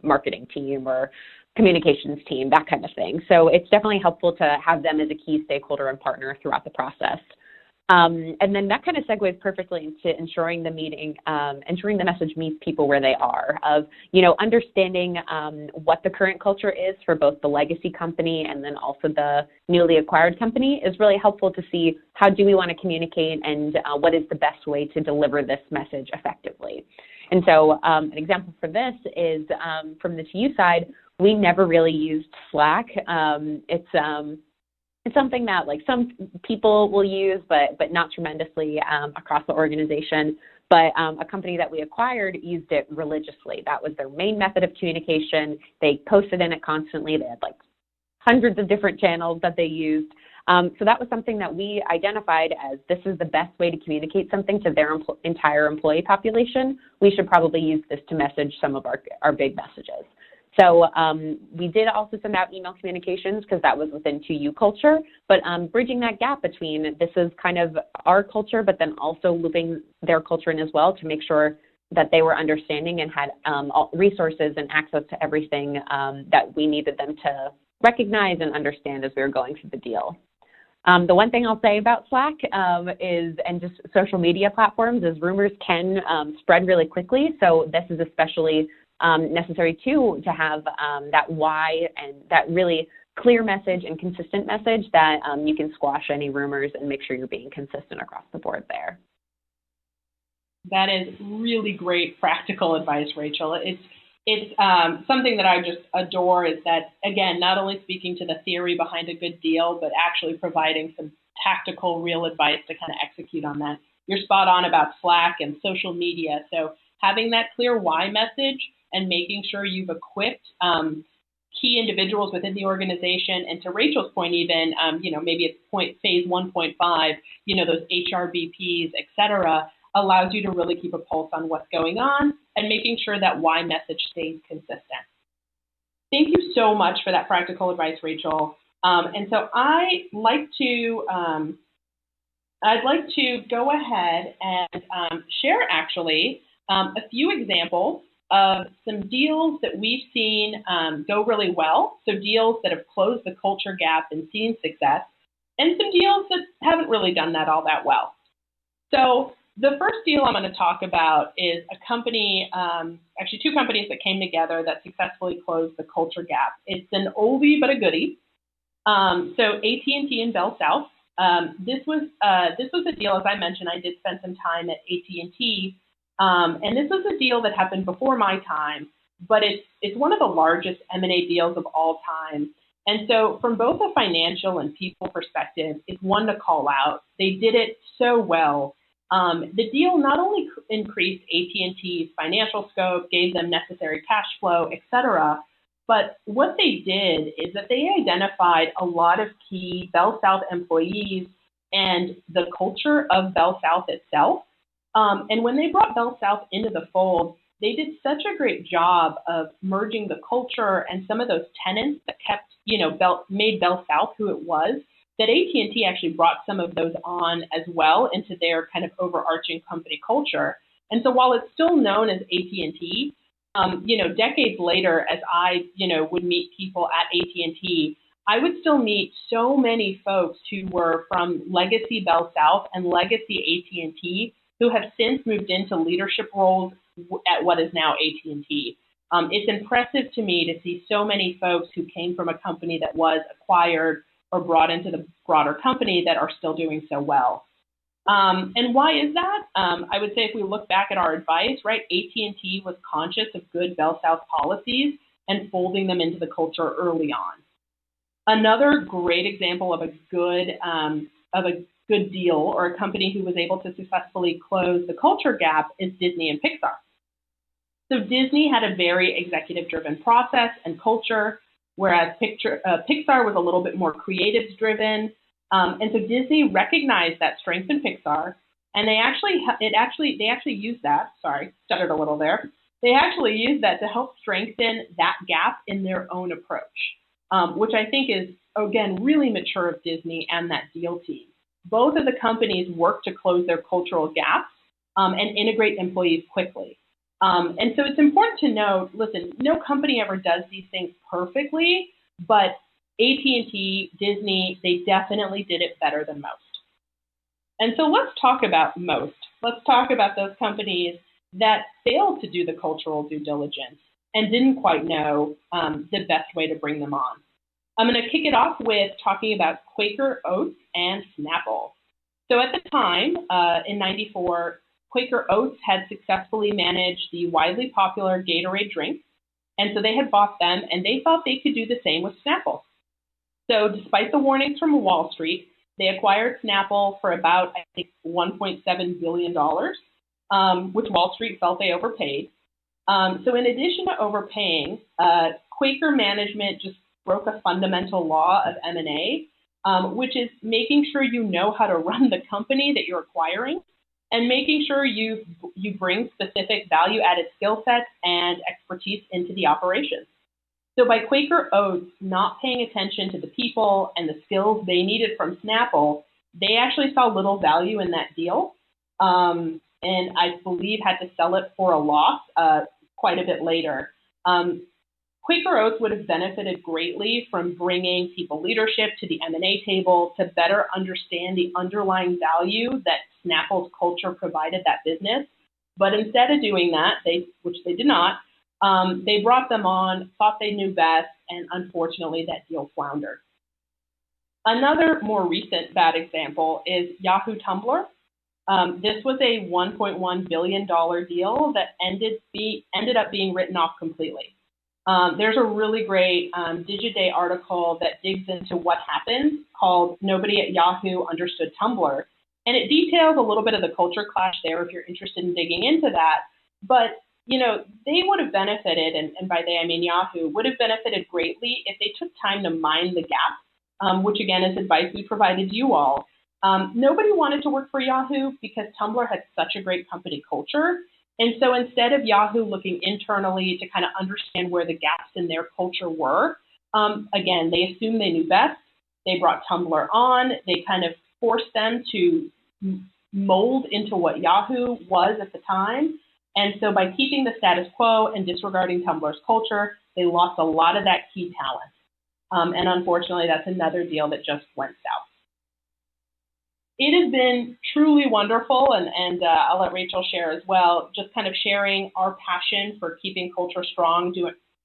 S2: marketing team or communications team, that kind of thing. So it's definitely helpful to have them as a key stakeholder and partner throughout the process. And then that kind of segues perfectly into ensuring the message meets people where they are, of, understanding what the current culture is for both the legacy company and then also the newly acquired company is really helpful to see how do we want to communicate and what is the best way to deliver this message effectively. And so an example for this is from the TU side, we never really used Slack. It's something that some people will use, but not tremendously across the organization. But a company that we acquired used it religiously. That was their main method of communication. They posted in it constantly. They had hundreds of different channels that they used. So that was something that we identified as this is the best way to communicate something to their entire employee population. We should probably use this to message some of our big messages. So we did also send out email communications because that was within 2U culture, but bridging that gap between this is kind of our culture, but then also looping their culture in as well to make sure that they were understanding and had all resources and access to everything that we needed them to recognize and understand as we were going through the deal. The one thing I'll say about Slack and just social media platforms is rumors can spread really quickly. So this is especially necessary too, to have that why and that really clear message and consistent message that you can squash any rumors and make sure you're being consistent across the board there.
S1: That is really great practical advice, Rachel. It's something that I just adore is that, again, not only speaking to the theory behind a good deal, but actually providing some tactical, real advice to kind of execute on that. You're spot on about Slack and social media. So having that clear why message and making sure you've equipped key individuals within the organization, and to Rachel's point, even maybe it's phase 1.5, those HRBPs, et cetera, allows you to really keep a pulse on what's going on and making sure that why message stays consistent. Thank you so much for that practical advice, Rachel. And so I'd like to go ahead and share actually a few examples of some deals that we've seen go really well, so deals that have closed the culture gap and seen success, and some deals that haven't really done that all that well. So the first deal I'm going to talk about is a company, actually two companies that came together that successfully closed the culture gap. It's an oldie but a goodie. So AT&T and Bell South. This was a deal, as I mentioned, I did spend some time at AT&T. And this was a deal that happened before my time, but it's one of the largest M&A deals of all time. And so from both a financial and people perspective, it's one to call out. They did it so well. The deal not only increased AT&T's financial scope, gave them necessary cash flow, et cetera, but what they did is that they identified a lot of key Bell South employees and the culture of Bell South itself. And when they brought Bell South into the fold, they did such a great job of merging the culture and some of those tenets that kept, made Bell South who it was, that AT&T actually brought some of those on as well into their kind of overarching company culture. And so while it's still known as AT&T, decades later, as I, would meet people at AT&T, I would still meet so many folks who were from legacy Bell South and legacy AT&T who have since moved into leadership roles at what is now AT&T. It's impressive to me to see so many folks who came from a company that was acquired or brought into the broader company that are still doing so well. And why is that? I would say if we look back at our advice, right, AT&T was conscious of good Bell South policies and folding them into the culture early on. Another great example of a good deal or a company who was able to successfully close the culture gap is Disney and Pixar. So Disney had a very executive-driven process and culture, whereas Pixar was a little bit more creative-driven. And so Disney recognized that strength in Pixar, and they actually used that. Sorry, stuttered a little there. They actually used that to help strengthen that gap in their own approach, which I think is, again, really mature of Disney and that deal team. Both of the companies work to close their cultural gaps and integrate employees quickly. And so it's important to note, listen, no company ever does these things perfectly, but AT&T, Disney, they definitely did it better than most. And so let's talk about most. Let's talk about those companies that failed to do the cultural due diligence and didn't quite know the best way to bring them on. I'm going to kick it off with talking about Quaker, Oats, and Snapple. So at the time, in '94, Quaker Oats had successfully managed the widely popular Gatorade drink, and so they had bought them, and they thought they could do the same with Snapple. So despite the warnings from Wall Street, they acquired Snapple for about, I think, $1.7 billion, which Wall Street felt they overpaid. So in addition to overpaying, Quaker management just broke a fundamental law of M&A, which is making sure you know how to run the company that you're acquiring, and making sure you bring specific value-added skill sets and expertise into the operations. So by Quaker Oats not paying attention to the people and the skills they needed from Snapple, they actually saw little value in that deal, and I believe had to sell it for a loss quite a bit later. Quaker Oats would have benefited greatly from bringing people leadership to the M&A table to better understand the underlying value that Snapple's culture provided that business. But instead of doing that, which they did not, they brought them on, thought they knew best, and unfortunately that deal floundered. Another more recent bad example is Yahoo Tumblr. This was a $1.1 billion deal that ended up being written off completely. There's a really great Digiday article that digs into what happened called Nobody at Yahoo Understood Tumblr. And it details a little bit of the culture clash there if you're interested in digging into that. But, you know, they would have benefited, and by they I mean Yahoo, would have benefited greatly if they took time to mind the gap, which again is advice we provided you all. Nobody wanted to work for Yahoo because Tumblr had such a great company culture. And so instead of Yahoo looking internally to kind of understand where the gaps in their culture were, again, they assumed they knew best. They brought Tumblr on. They kind of forced them to mold into what Yahoo was at the time. And so by keeping the status quo and disregarding Tumblr's culture, they lost a lot of that key talent. And unfortunately, that's another deal that just went south. It has been truly wonderful, and I'll let Rachel share as well, just kind of sharing our passion for keeping culture strong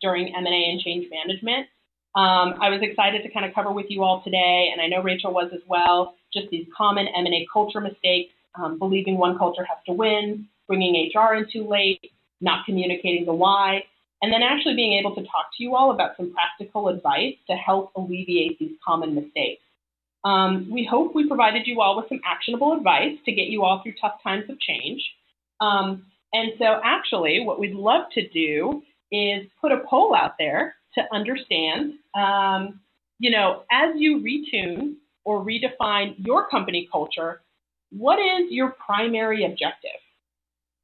S1: during M&A and change management. I was excited to kind of cover with you all today, and I know Rachel was as well, just these common M&A culture mistakes, believing one culture has to win, bringing HR in too late, not communicating the why, and then actually being able to talk to you all about some practical advice to help alleviate these common mistakes. We hope we provided you all with some actionable advice to get you all through tough times of change. And so actually what we'd love to do is put a poll out there to understand, as you retune or redefine your company culture, what is your primary objective?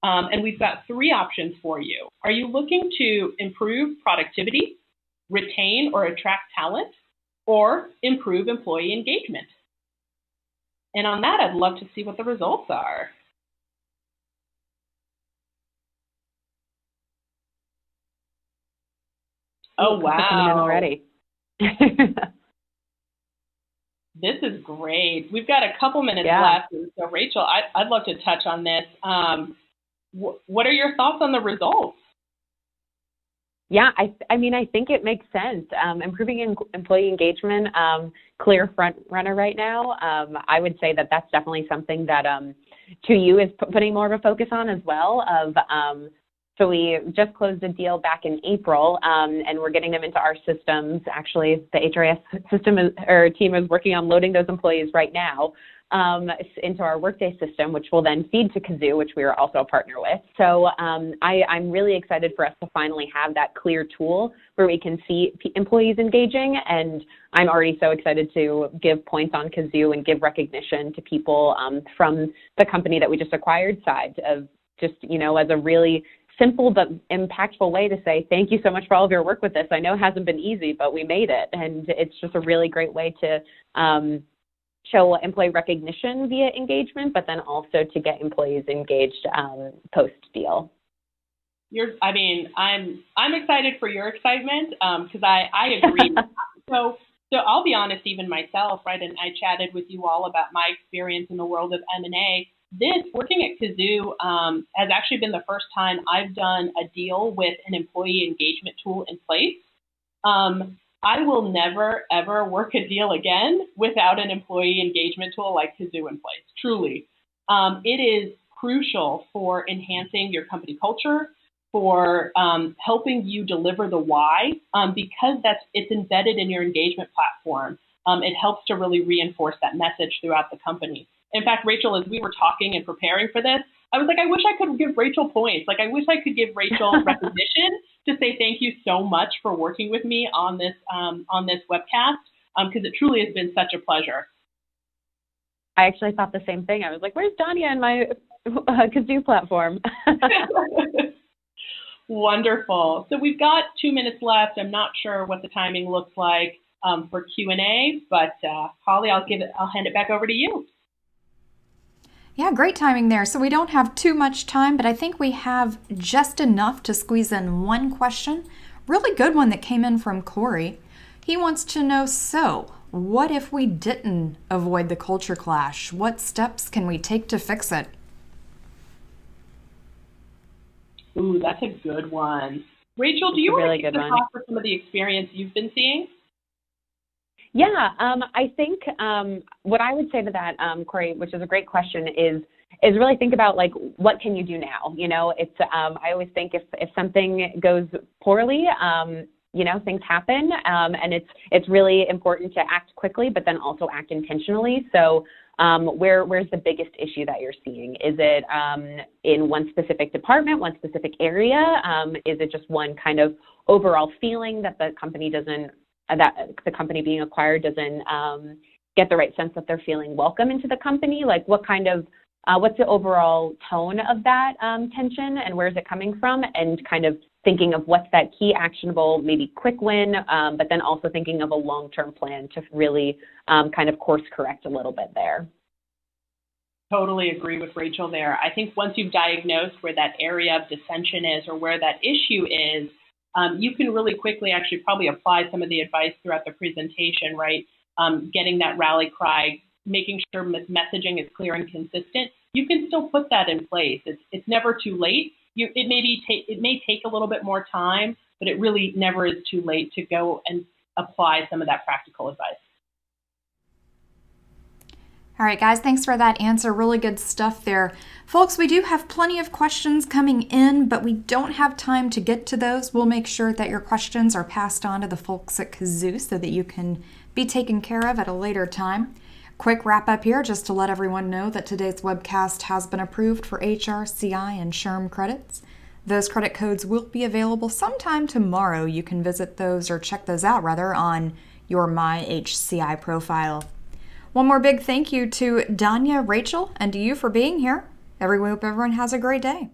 S1: And we've got 3 options for you. Are you looking to improve productivity, retain or attract talent, or improve employee engagement? And on that, I'd love to see what the results are. Oh, wow.
S2: Coming in already.
S1: This is great. We've got a couple minutes left. And so, Rachel, I'd love to touch on this. What are your thoughts on the results?
S2: Yeah, I mean, I think it makes sense. Improving employee engagement, clear front runner right now. I would say that that's definitely something that 2U is putting more of a focus on as well, of So we just closed a deal back in April, and we're getting them into our systems. Actually, the HRIS team is working on loading those employees right now into our Workday system, which will then feed to Kazoo, which we are also a partner with. So I'm really excited for us to finally have that clear tool where we can see employees engaging, and I'm already so excited to give points on Kazoo and give recognition to people from the company that we just acquired side of just, as a really simple but impactful way to say, thank you so much for all of your work with this. I know it hasn't been easy, but we made it. And it's just a really great way to show employee recognition via engagement, but then also to get employees engaged post-deal.
S1: I'm excited for your excitement because I agree. So I'll be honest, even myself, right? And I chatted with you all about my experience in the world of M&A. Working at Kazoo has actually been the first time I've done a deal with an employee engagement tool in place. I will never, ever work a deal again without an employee engagement tool like Kazoo in place, truly. It is crucial for enhancing your company culture, for helping you deliver the why, because it's embedded in your engagement platform. It helps to really reinforce that message throughout the company. In fact, Rachel, as we were talking and preparing for this, I was like, I wish I could give Rachel points. Like, I wish I could give Rachel recognition to say thank you so much for working with me on this webcast, because it truly has been such a pleasure.
S2: I actually thought the same thing. I was like, where's Danya in my Kazoo platform?
S1: Wonderful. So we've got 2 minutes left. I'm not sure what the timing looks like for Q&A, but Holly, I'll hand it back over to you.
S3: Yeah, great timing there. So we don't have too much time, but I think we have just enough to squeeze in one question. Really good one that came in from Corey. He wants to know, so what if we didn't avoid the culture clash? What steps can we take to fix it?
S1: Ooh, that's a good one. Rachel, do you want to kick us off with some of the experience you've been seeing?
S2: Yeah, I think what I would say to that, Corey, which is a great question, is really think about, like, what can you do now? It's I always think if something goes poorly, things happen, and it's really important to act quickly, but then also act intentionally. So where's the biggest issue that you're seeing? Is it in one specific department, one specific area? Is it just one kind of overall feeling that the company being acquired doesn't get the right sense that they're feeling welcome into the company? Like, what kind of, what's the overall tone of that tension, and where's it coming from? And kind of thinking of what's that key actionable, maybe quick win, but then also thinking of a long-term plan to really kind of course correct a little bit there.
S1: Totally agree with Rachel there. I think once you've diagnosed where that area of dissension is or where that issue is, you can really quickly actually probably apply some of the advice throughout the presentation, right? Getting that rally cry, making sure messaging is clear and consistent. You can still put that in place. It's never too late. It may take a little bit more time, but it really never is too late to go and apply some of that practical advice.
S3: All right, guys, thanks for that answer. Really good stuff there. Folks, we do have plenty of questions coming in, but we don't have time to get to those. We'll make sure that your questions are passed on to the folks at Kazoo so that you can be taken care of at a later time. Quick wrap up here just to let everyone know that today's webcast has been approved for HR, CI, and SHRM credits. Those credit codes will be available sometime tomorrow. You can visit those or check those out rather on your MyHCI profile. One more big thank you to Danya, Rachel, and to you for being here. I hope everyone has a great day.